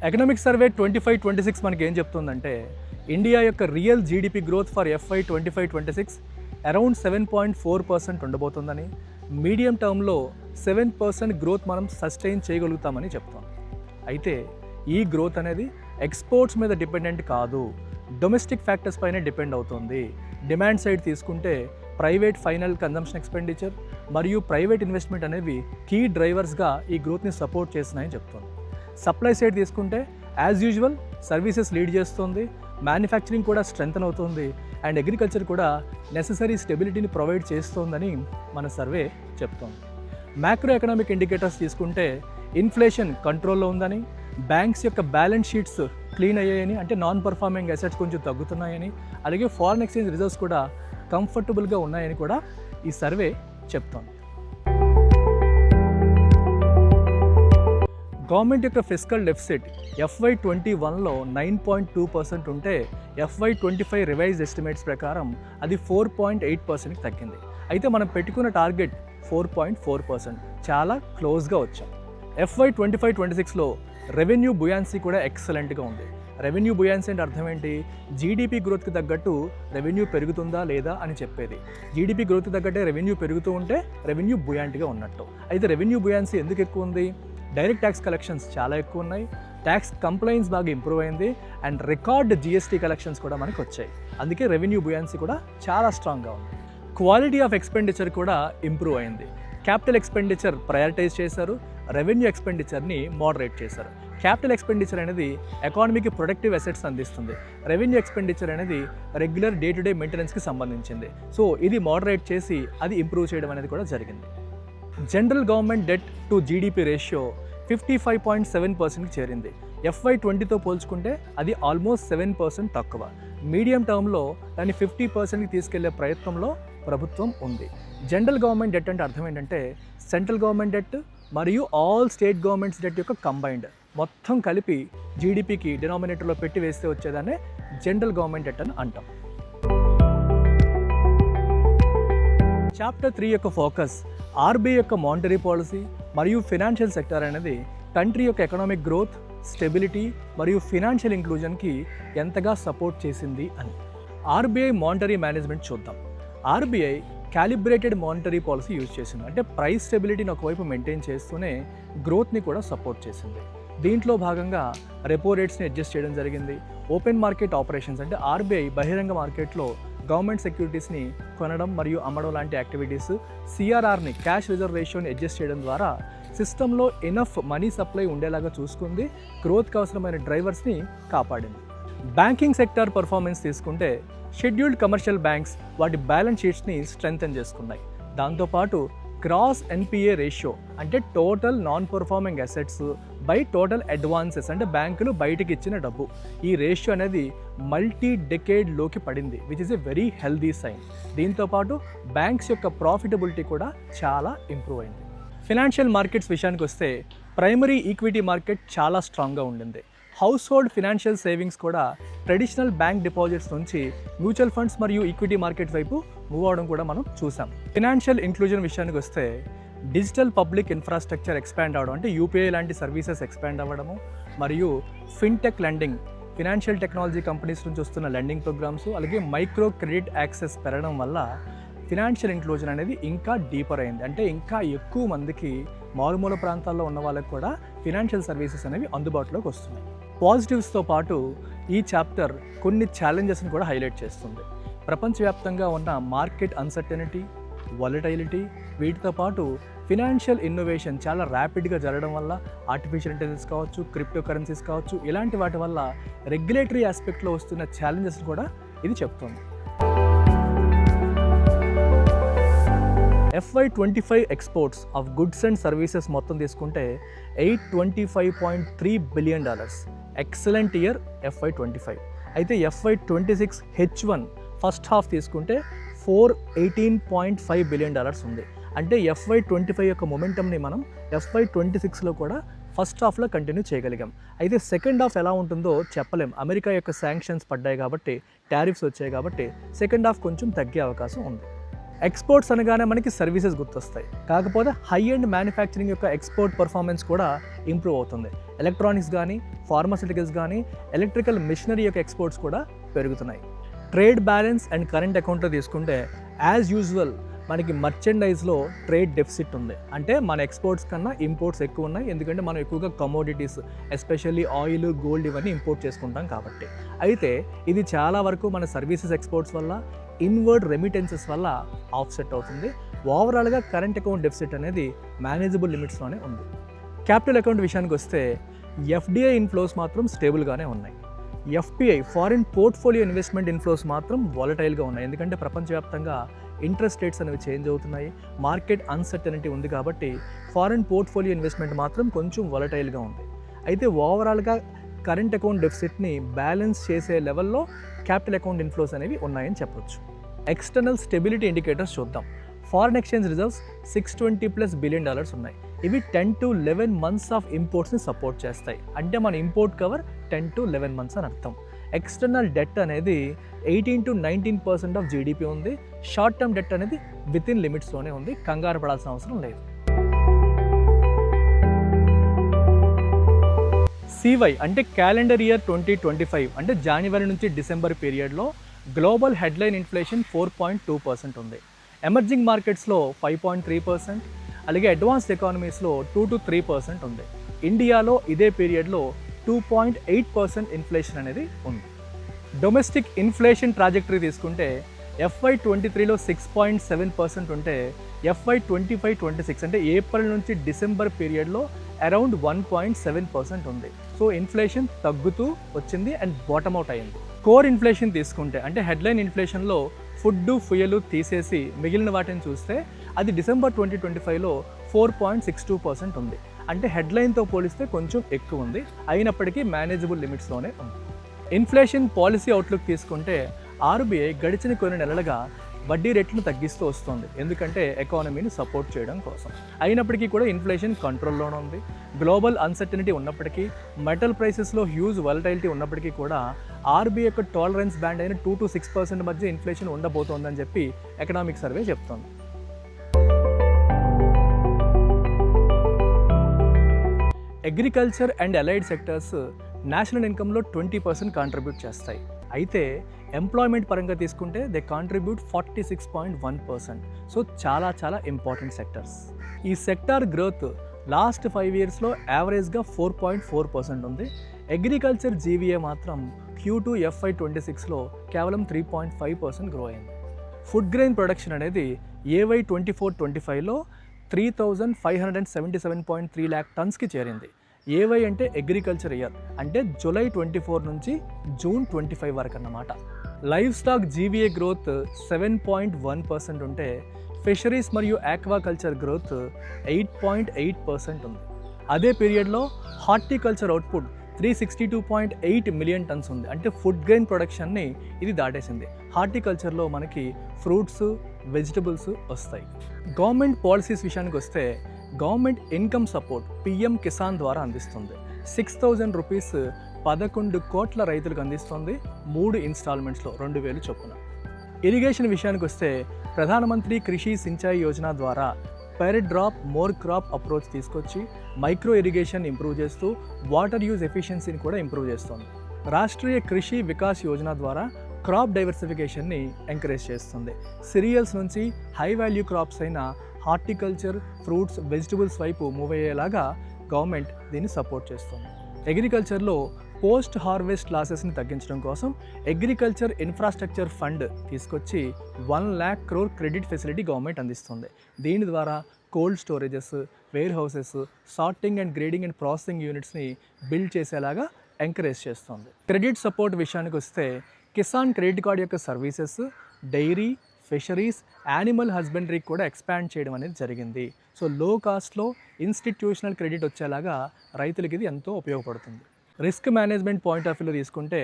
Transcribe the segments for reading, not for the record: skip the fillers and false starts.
Economic survey 25-26 మనకి ఏం చెప్తుందంటే ఇండియా యొక్క real GDP growth for FY 25-26 around 7.4% ఉండబోతుందని, మీడియం టర్మ్లో 7% గ్రోత్ మనం సస్టైన్ చేయగలుగుతామని చెప్తాం. అయితే ఈ గ్రోత్ అనేది ఎక్స్పోర్ట్స్ మీద డిపెండెంట్ కాదు, డొమెస్టిక్ ఫ్యాక్టర్స్ పైన డిపెండ్ అవుతుంది. డిమాండ్ సైడ్ తీసుకుంటే ప్రైవేట్ ఫైనల్ కన్జంప్షన్ ఎక్స్పెండిచర్ మరియు ప్రైవేట్ ఇన్వెస్ట్మెంట్ అనేవి కీ డ్రైవర్స్గా ఈ గ్రోత్ని సపోర్ట్ చేస్తున్నాయని చెప్తుంది. సప్లై సైడ్ తీసుకుంటే యాజ్ యూజువల్ సర్వీసెస్ లీడ్ చేస్తుంది, మ్యానుఫ్యాక్చరింగ్ కూడా స్ట్రెంథన్ అవుతుంది అండ్ అగ్రికల్చర్ కూడా నెససరీ స్టెబిలిటీని ప్రొవైడ్ చేస్తోందని మన సర్వే చెప్తోంది. మ్యాక్రో ఎకనామిక్ ఇండికేటర్స్ తీసుకుంటే ఇన్ఫ్లేషన్ కంట్రోల్లో ఉందని, బ్యాంక్స్ యొక్క బ్యాలెన్స్ షీట్స్ క్లీన్ అయ్యాయని, అంటే నాన్ పర్ఫార్మింగ్ అసెట్స్ కొంచెం తగ్గుతున్నాయని, అలాగే ఫారిన్ ఎక్స్చేంజ్ రిజర్వ్స్ కూడా కంఫర్టబుల్గా ఉన్నాయని కూడా ఈ సర్వే చెప్తోంది. గవర్నమెంట్ యొక్క ఫిస్కల్ డెఫిసిట్ FY 21లో 9.2% ఉంటే FY 25 రివైజ్డ్ ఎస్టిమేట్స్ ప్రకారం అది 4.8%కి తగ్గింది. అయితే మనం పెట్టుకున్న టార్గెట్ 4.4%, చాలా క్లోజ్గా వచ్చాం. FY 25-26లో రెవెన్యూ బుయాన్సీ కూడా ఎక్సలెంట్గా ఉంది. రెవెన్యూ బుయాన్సీ అంటే అర్థం ఏంటి? జీడిపి గ్రోత్కి తగ్గట్టు రెవెన్యూ పెరుగుతుందా లేదా అని చెప్పేది. జీడిపి గ్రోత్కి తగ్గట్టే రెవెన్యూ పెరుగుతూ ఉంటే రెవెన్యూ బుయాంట్గా ఉన్నట్టు. అయితే రెవెన్యూ బుయాన్సీ ఎందుకు ఎక్కువ ఉంది? డైరెక్ట్ ట్యాక్స్ కలెక్షన్స్ చాలా ఎక్కువ ఉన్నాయి, ట్యాక్స్ కంప్లైన్స్ బాగా ఇంప్రూవ్ అయింది అండ్ రికార్డ్ GST కలెక్షన్స్ కూడా మనకు వచ్చాయి. అందుకే రెవెన్యూ బుయాన్సీ కూడా చాలా స్ట్రాంగ్గా ఉంది. క్వాలిటీ ఆఫ్ ఎక్స్పెండిచర్ కూడా ఇంప్రూవ్ అయింది. క్యాపిటల్ ఎక్స్పెండిచర్ ప్రయారిటైజ్ చేశారు, రెవెన్యూ ఎక్స్పెండిచర్ని మోడరేట్ చేశారు. క్యాపిటల్ ఎక్స్పెండిచర్ అనేది ఎకానమీకి ప్రొడక్టివ్ అసెట్స్ అందిస్తుంది, రెవెన్యూ ఎక్స్పెండిచర్ అనేది రెగ్యులర్ డే టు డే మెయింటెనెన్స్కి సంబంధించింది. సో ఇది మోడరేట్ చేసి అది ఇంప్రూవ్ చేయడం అనేది కూడా జరిగింది. General government debt to GDP ratio 55.7%కి చేరింది. FY 20తో పోల్చుకుంటే అది ఆల్మోస్ట్ 7% తక్కువ. మీడియం టర్మ్లో దాన్ని 50%కి తీసుకెళ్లే ప్రయత్నంలో ప్రభుత్వం ఉంది. జనరల్ గవర్నమెంట్ డెట్ అంటే అర్థం ఏంటంటే సెంట్రల్ గవర్నమెంట్ డెట్ మరియు ఆల్ స్టేట్ గవర్నమెంట్స్ డెట్ యొక్క కంబైన్డ్ మొత్తం కలిపి జీడిపికి డినామినేటర్లో పెట్టి వేస్తే వచ్చేదాన్ని జనరల్ గవర్నమెంట్ డెట్ అని అంటాం. చాప్టర్ 3 యొక్క ఫోకస్ RBI యొక్క మానిటరీ పాలసీ మరియు ఫినాన్షియల్ సెక్టర్ అనేది కంట్రీ యొక్క ఎకనామిక్ గ్రోత్, స్టెబిలిటీ మరియు ఫినాన్షియల్ ఇంక్లూజన్కి ఎంతగా సపోర్ట్ చేసింది అని. RBI మానిటరీ మేనేజ్మెంట్ చూద్దాం. RBI calibrated monetary policy use చేసింది, అంటే ప్రైస్ స్టెబిలిటీని ఒకవైపు మెయింటైన్ చేస్తూనే గ్రోత్ని కూడా సపోర్ట్ చేసింది. దీంట్లో భాగంగా రెపో రేట్స్ని అడ్జస్ట్ చేయడం జరిగింది. ఓపెన్ మార్కెట్ ఆపరేషన్స్ అంటే RBI బహిరంగ మార్కెట్లో గవర్నమెంట్ సెక్యూరిటీస్ని కొనడం మరియు అమ్మడం లాంటి యాక్టివిటీస్, CRRని క్యాష్ రిజర్వ్ రేషియోని అడ్జస్ట్ చేయడం ద్వారా సిస్టంలో ఎనఫ్ మనీ సప్లై ఉండేలాగా చూసుకుంది, గ్రోత్కి అవసరమైన డ్రైవర్స్ని కాపాడింది. బ్యాంకింగ్ సెక్టార్ పర్ఫార్మెన్స్ తీసుకుంటే షెడ్యూల్డ్ కమర్షియల్ బ్యాంక్స్ వాటి బ్యాలెన్స్ షీట్స్ని స్ట్రెంథెన్ చేసుకున్నాయి. దాంతోపాటు గ్రాస్ NPA రేషియో అంటే total non performing assets by total advances అంటే బ్యాంకులు బయటకి ఇచ్చిన డబ్బు, ఈ రేషియో అనేది మల్టీ డెకేడ్లోకి పడింది, which is a very healthy sign. దీంతోపాటు బ్యాంక్స్ యొక్క ప్రాఫిటబిలిటీ కూడా చాలా ఇంప్రూవ్ అయింది. ఫినాన్షియల్ మార్కెట్స్ విషయానికి వస్తే ప్రైమరీ ఈక్విటీ మార్కెట్ చాలా స్ట్రాంగ్గా ఉండింది. హౌస్ హోల్డ్ ఫినాన్షియల్ సేవింగ్స్ కూడా ట్రెడిషనల్ బ్యాంక్ డిపాజిట్స్ నుంచి మ్యూచువల్ ఫండ్స్ మరియు ఈక్విటీ మార్కెట్ వైపు మూవ్ అవడం కూడా మనం చూసాం. ఫినాన్షియల్ ఇంక్లూజన్ విషయానికి వస్తే డిజిటల్ పబ్లిక్ ఇన్ఫ్రాస్ట్రక్చర్ ఎక్స్పాండ్ అవ్వడం, అంటే UPI లాంటి సర్వీసెస్ ఎక్స్పాండ్ అవ్వడము, మరియు fintech lending financial technology companies నుంచి వస్తున్న లెండింగ్ ప్రోగ్రామ్స్, అలాగే మైక్రో క్రెడిట్ యాక్సెస్ పెరగడం వల్ల ఫినాన్షియల్ ఇంక్లూజన్ అనేది ఇంకా డీపర్ అయింది. అంటే ఇంకా ఎక్కువ మందికి మారుమూల ప్రాంతాల్లో ఉన్న వాళ్ళకి కూడా ఫినాన్షియల్ సర్వీసెస్ అనేవి అందుబాటులోకి వస్తున్నాయి. పాజిటివ్స్తో పాటు ఈ చాప్టర్ కొన్ని ఛాలెంజెస్ని కూడా హైలైట్ చేస్తుంది. ప్రపంచవ్యాప్తంగా ఉన్న మార్కెట్ అన్సర్టెనిటీ, వాలటైలిటీ, వీటితో పాటు ఫినాన్షియల్ ఇన్నోవేషన్ చాలా ర్యాపిడ్గా జరగడం వల్ల ఆర్టిఫిషియల్ ఇంటెలిజెన్స్ కావచ్చు, క్రిప్టో కరెన్సీస్ కావచ్చు, ఇలాంటి వాటి వల్ల రెగ్యులేటరీ ఆస్పెక్ట్లో వస్తున్న ఛాలెంజెస్ కూడా ఇది చెప్తుంది. FY 25 exports of goods and services మొత్తం తీసుకుంటే $825.3 బిలియన్, ఎక్సలెంట్ ఇయర్ FY 25. అయితే FY 26 H1 ఫస్ట్ హాఫ్ తీసుకుంటే $418.5 బిలియన్ ఉంది. అంటే FY 25 యొక్క మొమెంటమ్ని మనం FY 26లో కూడా ఫస్ట్ హాఫ్లో కంటిన్యూ చేయగలిగాం. అయితే సెకండ్ హాఫ్ ఎలా ఉంటుందో చెప్పలేం. అమెరికా యొక్క శాంక్షన్స్ పడ్డాయి కాబట్టి, టారిఫ్స్ వచ్చాయి కాబట్టి సెకండ్ హాఫ్ కొంచెం తగ్గే అవకాశం ఉంది. ఎక్స్పోర్ట్స్ అనగానే మనకి సర్వీసెస్ గుర్తొస్తాయి, కాకపోతే హై అండ్ మ్యానుఫ్యాక్చరింగ్ యొక్క ఎక్స్పోర్ట్ పర్ఫార్మెన్స్ కూడా ఇంప్రూవ్ అవుతుంది. ఎలక్ట్రానిక్స్ కానీ, ఫార్మాస్యూటికల్స్ కానీ, ఎలక్ట్రికల్ మిషనరీ యొక్క ఎక్స్పోర్ట్స్ కూడా పెరుగుతున్నాయి. ట్రేడ్ బ్యాలెన్స్ అండ్ కరెంట్ అకౌంట్లో తీసుకుంటే యాజ్ యూజువల్ మనకి మర్చెండైజ్లో ట్రేడ్ డెఫిసిట్ ఉంది. అంటే మన ఎక్స్పోర్ట్స్ కన్నా ఇంపోర్ట్స్ ఎక్కువ ఉన్నాయి, ఎందుకంటే మనం ఎక్కువగా కమోడిటీస్ ఎస్పెషల్లీ ఆయిల్, గోల్డ్ ఇవన్నీ ఇంపోర్ట్ చేసుకుంటాం కాబట్టి. అయితే ఇది చాలా వరకు మన సర్వీసెస్ ఎక్స్పోర్ట్స్ వల్ల, ఇన్వర్డ్ రెమిటెన్సెస్ వల్ల ఆఫ్సెట్ అవుతుంది. ఓవరాల్గా కరెంట్ అకౌంట్ డెఫిసిట్ అనేది మేనేజబుల్ లిమిట్స్లోనే ఉంది. క్యాపిటల్ అకౌంట్ విషయానికి వస్తే ఎఫ్డిఐ ఇన్ఫ్లోస్ మాత్రం స్టేబుల్గానే ఉన్నాయి. FPI foreign portfolio investment inflows మాత్రం వాలటైల్గా ఉన్నాయి, ఎందుకంటే ప్రపంచవ్యాప్తంగా ఇంట్రెస్ట్ రేట్స్ అనేవి చేంజ్ అవుతున్నాయి, మార్కెట్ అన్సర్టనిటీ ఉంది కాబట్టి ఫారిన్ పోర్ట్ఫోలియో ఇన్వెస్ట్మెంట్ మాత్రం కొంచెం వాలటైల్గా ఉంది. అయితే ఓవరాల్గా కరెంట్ అకౌంట్ డెఫిసిట్ని బ్యాలెన్స్ చేసే లెవెల్లో క్యాపిటల్ అకౌంట్ ఇన్ఫ్లోస్ అనేవి ఉన్నాయని చెప్పొచ్చు. ఎక్స్టర్నల్ స్టెబిలిటీ ఇండికేటర్స్ చూద్దాం. ఫారిన్ ఎక్స్చేంజ్ రిజర్వ్స్ $620+ బిలియన్ ఉన్నాయి. ఇవి 10 to 11 months ఆఫ్ ఇంపోర్ట్స్ని సపోర్ట్ చేస్తాయి. అంటే మన ఇంపోర్ట్ కవర్ 10 to 11 months అని అర్థం. ఎక్స్టర్నల్ డెట్ అనేది 18 to 19% ఆఫ్ జీడిపి ఉంది. షార్ట్ టర్మ్ డెట్ అనేది వితిన్ లిమిట్స్లోనే ఉంది, కంగారు పడాల్సిన అవసరం లేదు. సివై అంటే క్యాలెండర్ ఇయర్ 2025 అంటే జనవరి నుంచి డిసెంబర్ పీరియడ్లో గ్లోబల్ హెడ్లైన్ ఇన్ఫ్లేషన్ 4.2% ఉంది. ఎమర్జింగ్ మార్కెట్స్లో 5.3%, అలాగే అడ్వాన్స్డ్ ఎకానమీస్లో 2 to 3% ఉంది. ఇండియాలో ఇదే పీరియడ్లో 2.8% ఇన్ఫ్లేషన్ అనేది ఉంది. డొమెస్టిక్ ఇన్ఫ్లేషన్ ట్రాజెక్టరీ తీసుకుంటే FY23లో 6.7% ఉంటే FY25-26 అంటే ఏప్రిల్ నుంచి డిసెంబర్ పీరియడ్లో అరౌండ్ 1.7% ఉంది. సో ఇన్ఫ్లేషన్ తగ్గుతూ వచ్చింది అండ్ బాటమ్ అవుట్ అయింది. కోర్ ఇన్ఫ్లేషన్ తీసుకుంటే అంటే హెడ్లైన్ ఇన్ఫ్లేషన్లో ఫుడ్, ఫ్యూయల్ తీసేసి మిగిలిన వాటిని చూస్తే అది డిసెంబర్ 2025లో 4.62% ఉంది. అంటే హెడ్లైన్తో పోలిస్తే కొంచెం ఎక్కువ ఉంది, అయినప్పటికీ మేనేజబుల్ లిమిట్స్లోనే ఉంది. ఇన్ఫ్లేషన్ పాలసీ అవుట్లుక్ తీసుకుంటే ఆర్బీఐ గడిచిన కొన్ని నెలలుగా వడ్డీ రేట్లను తగ్గిస్తూ వస్తుంది, ఎందుకంటే ఎకానమీని సపోర్ట్ చేయడం కోసం. అయినప్పటికీ కూడా ఇన్ఫ్లేషన్ కంట్రోల్లోనే ఉంది. గ్లోబల్ అన్సర్టనిటీ ఉన్నప్పటికీ, మెటల్ ప్రైసెస్లో హ్యూజ్ వాలటైలిటీ ఉన్నప్పటికీ కూడా ఆర్బీఐ యొక్క టాలరెన్స్ బ్యాండ్ అయిన 2 to 6% మధ్య ఇన్ఫ్లేషన్ ఉండబోతోందని చెప్పి ఎకనామిక్ సర్వే చెప్తోంది. Agriculture and allied sectors national ఇన్కంలో 20% కాంట్రిబ్యూట్ చేస్తాయి. అయితే ఎంప్లాయ్మెంట్ పరంగా తీసుకుంటే దే కాంట్రిబ్యూట్ 46.1%. సో చాలా చాలా ఇంపార్టెంట్ సెక్టర్స్. ఈ సెక్టార్ గ్రోత్ లాస్ట్ 5 yearsలో యావరేజ్గా 4.4% ఉంది. అగ్రికల్చర్ జీవీఏ మాత్రం Q2 FY26లో కేవలం 3.5% గ్రో అయింది. ఫుడ్ గ్రెయిన్ ప్రొడక్షన్ అనేది AY 24-25లో 3,577.3 lakh టన్స్కి చేరింది. ఏవై అంటే అగ్రికల్చర్ ఇయర్, అంటే జూలై 24 నుంచి జూన్ 25 వరకు అన్నమాట. లైవ్ స్టాక్ జీవీఏ గ్రోత్ 7.1% ఉంటే ఫిషరీస్ మరియు ఆక్వాకల్చర్ గ్రోత్ 8.8% ఉంది. అదే పీరియడ్లో హార్టికల్చర్ అవుట్పుట్ 362.8 మిలియన్ టన్స్ ఉంది. అంటే ఫుడ్ గ్రెయిన్ ప్రొడక్షన్ని ఇది దాటేసింది. హార్టికల్చర్లో మనకి ఫ్రూట్స్, వెజిటబుల్స్ వస్తాయి. గవర్నమెంట్ పాలసీస్ విషయానికి వస్తే government income support PM Kisan ద్వారా అందిస్తుంది. 6,000 రూపీస్ 11 కోట్ల రైతులకు అందిస్తుంది 3 ఇన్స్టాల్మెంట్స్లో 2,000 చొప్పున. ఇరిగేషన్ విషయానికి వస్తే ప్రధానమంత్రి కృషి సించాయి యోజన ద్వారా per drop more crop approach తీసుకొచ్చి మైక్రో ఇరిగేషన్ ఇంప్రూవ్ చేస్తూ వాటర్ యూజ్ ఎఫిషియన్సీని కూడా ఇంప్రూవ్ చేస్తుంది. రాష్ట్రీయ కృషి వికాస్ యోజన ద్వారా క్రాప్ డైవర్సిఫికేషన్ని ఎంకరేజ్ చేస్తుంది. సిరియల్స్ నుంచి హై వాల్యూ క్రాప్స్ అయిన హార్టికల్చర్, ఫ్రూట్స్, వెజిటబుల్స్ వైపు మూవ్ అయ్యేలాగా గవర్నమెంట్ దీన్ని సపోర్ట్ చేస్తుంది. అగ్రికల్చర్లో పోస్ట్ హార్వెస్ట్ లాసెస్ని తగ్గించడం కోసం అగ్రికల్చర్ ఇన్ఫ్రాస్ట్రక్చర్ ఫండ్ తీసుకొచ్చి 1 lakh crore credit facility government అందిస్తుంది. దీని ద్వారా cold storages, warehouses, sorting and grading and processing యూనిట్స్ని బిల్డ్ చేసేలాగా ఎంకరేజ్ చేస్తుంది. క్రెడిట్ సపోర్ట్ విషయానికి వస్తే కిసాన్ క్రెడిట్ కార్డ్ యొక్క సర్వీసెస్ డైరీ, ఫిషరీస్, యానిమల్ హస్బెండరీకి కూడా ఎక్స్పాండ్ చేయడం అనేది జరిగింది. సో లో కాస్ట్లో ఇన్స్టిట్యూషనల్ క్రెడిట్ వచ్చేలాగా రైతులకి ఇది ఎంతో ఉపయోగపడుతుంది. రిస్క్ మేనేజ్మెంట్ పాయింట్ ఆఫ్ వ్యూలో తీసుకుంటే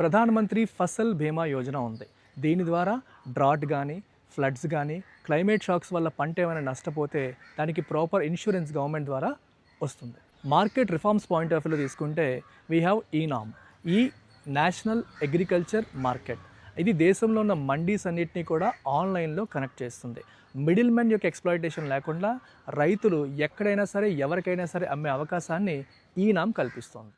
ప్రధానమంత్రి ఫసల్ బీమా యోజన ఉంది. దీని ద్వారా డ్రాట్ కానీ, ఫ్లడ్స్ కానీ, క్లైమేట్ షాక్స్ వల్ల పంట ఏమైనా నష్టపోతే దానికి ప్రాపర్ ఇన్సూరెన్స్ గవర్నమెంట్ ద్వారా వస్తుంది. మార్కెట్ రిఫార్మ్స్ పాయింట్ ఆఫ్ వ్యూలో తీసుకుంటే వీ హ్యావ్ ఈనామ్, ఈ నేషనల్ అగ్రికల్చర్ మార్కెట్. ఇది దేశంలో ఉన్న మండీస్ అన్నిటినీ కూడా ఆన్లైన్లో కనెక్ట్ చేస్తుంది. మిడిల్ మ్యాన్ యొక్క ఎక్స్‌ప్లాయిటేషన్ లేకుండా రైతులు ఎక్కడైనా సరే, ఎవరికైనా సరే అమ్మే అవకాశాన్ని ఈ నామ్ కల్పిస్తోంది.